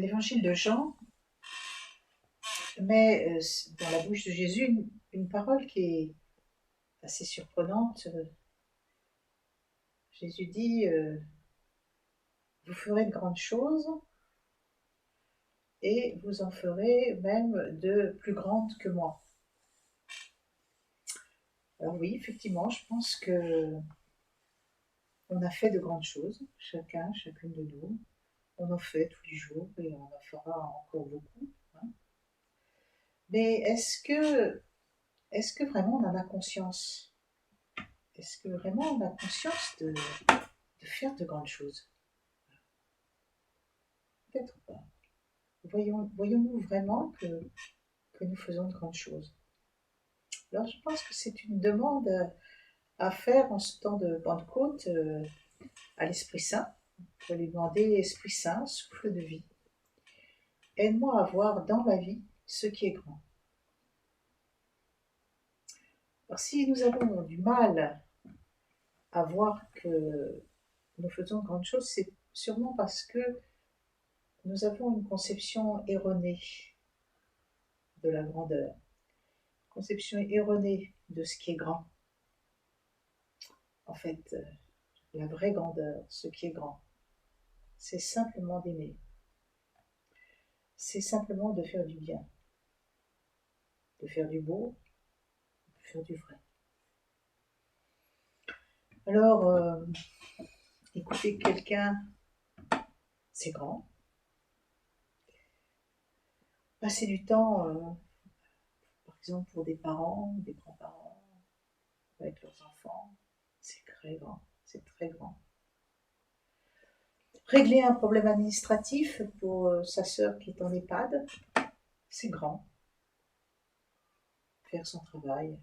l'évangile de Jean met dans la bouche de Jésus une parole qui est assez surprenante. Jésus dit vous ferez de grandes choses et vous en ferez même de plus grandes que moi. Alors oui, effectivement, je pense que on a fait de grandes choses, chacune de nous. On en fait tous les jours et on en fera encore beaucoup. Hein. Mais est-ce que vraiment on en a conscience? Est-ce que vraiment on a conscience de faire de grandes choses? Peut-être pas. Voyons-nous vraiment que nous faisons de grandes choses? Alors je pense que c'est une demande à faire en ce temps de Pentecôte à l'Esprit Saint. On peut lui demander, Esprit Saint, souffle de vie, aide-moi à voir dans ma vie ce qui est grand. Alors si nous avons du mal à voir que nous faisons de grandes choses, c'est sûrement parce que nous avons une conception erronée de la grandeur, conception erronée de ce qui est grand. En fait, la vraie grandeur, ce qui est grand, c'est simplement d'aimer. C'est simplement de faire du bien, de faire du beau, de faire du vrai. Alors, écouter quelqu'un, c'est grand. Passer du temps, par exemple pour des parents, des grands-parents, avec leurs enfants, c'est très grand, c'est très grand. Régler un problème administratif pour sa sœur qui est en EHPAD, c'est grand. Faire son travail,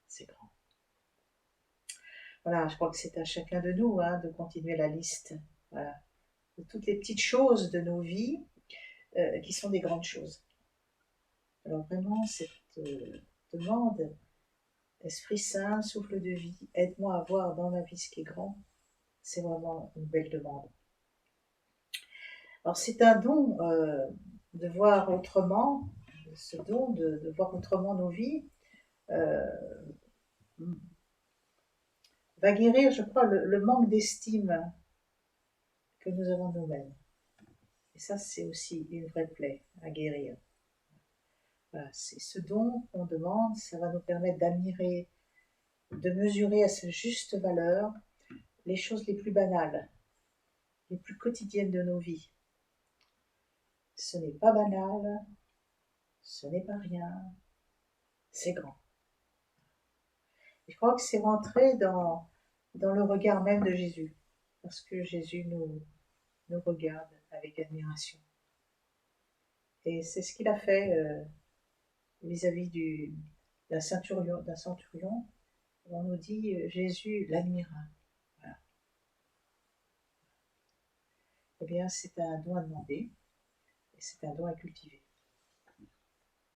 c'est grand. Voilà, je crois que c'est à chacun de nous de continuer la liste. Voilà, de toutes les petites choses de nos vies qui sont des grandes choses. Alors vraiment, cette demande, Esprit Saint, souffle de vie, aide-moi à voir dans ma vie ce qui est grand, c'est vraiment une belle demande. Alors c'est un don de voir autrement, ce don de voir autrement nos vies, va guérir, je crois, le manque d'estime que nous avons de nous-mêmes. Et ça, c'est aussi une vraie plaie à guérir. Voilà, c'est ce don qu'on demande, ça va nous permettre d'admirer, de mesurer à sa juste valeur les choses les plus banales, les plus quotidiennes de nos vies. Ce n'est pas banal, ce n'est pas rien, c'est grand. Et je crois que c'est rentré dans le regard même de Jésus, parce que Jésus nous regarde avec admiration. Et c'est ce qu'il a fait vis-à-vis d'un centurion. On nous dit Jésus l'admira. Voilà. Eh bien, c'est un don à demander et c'est un don à cultiver.